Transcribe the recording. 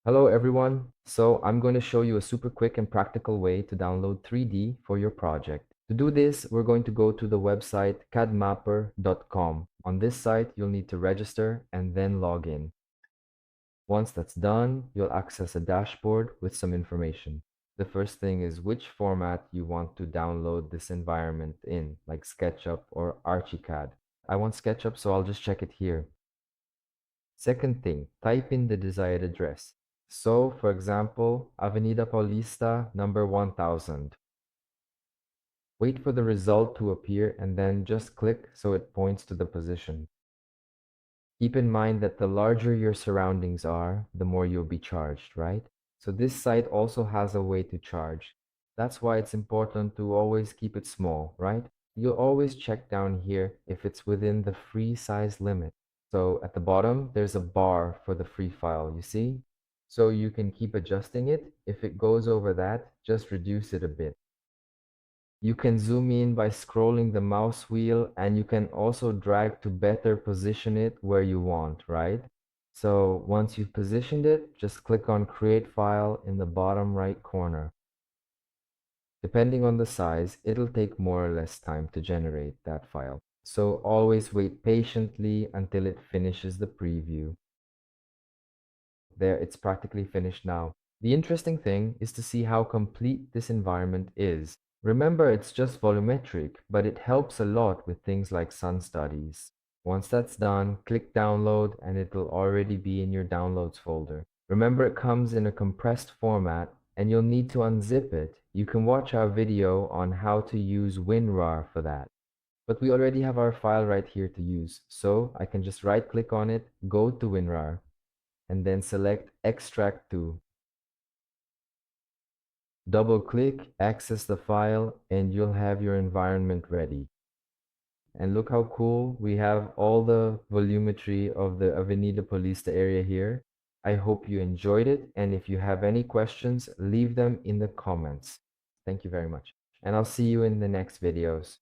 Hello everyone. So I'm going to show you a super quick and practical way to download 3D for your project. To do this, we're going to go to the website cadmapper.com. On this site, you'll need to register and then log in. Once that's done, you'll access a dashboard with some information. The first thing is which format you want to download this environment in, like SketchUp or Archicad. I want SketchUp, so I'll just check it here. Second thing, type in the desired address. So, for example, Avenida Paulista, number 1000. Wait for the result to appear and then just click so it points to the position. Keep in mind that the larger your surroundings are, the more you'll be charged, right? So this site also has a way to charge. That's why it's important to always keep it small, right? You'll always check down here if it's within the free size limit. So at the bottom, there's a bar for the free file, you see? So you can keep adjusting it. If it goes over that, just reduce it a bit. You can zoom in by scrolling the mouse wheel, and you can also drag to better position it where you want, right? So once you've positioned it, just click on Create File in the bottom right corner. Depending on the size, it'll take more or less time to generate that file. So always wait patiently until it finishes the preview. There, it's practically finished now. The interesting thing is to see how complete this environment is. Remember, it's just volumetric, but it helps a lot with things like sun studies. Once that's done, click download and it'll already be in your downloads folder. Remember, it comes in a compressed format and you'll need to unzip it. You can watch our video on how to use WinRAR for that. But we already have our file right here to use, so I can just right click on it, go to WinRAR, and then select Extract to. Double click, access the file, and you'll have your environment ready. And look how cool, we have all the volumetry of the Avenida Paulista area here. I hope you enjoyed it, and if you have any questions, leave them in the comments. Thank you very much. And I'll see you in the next videos.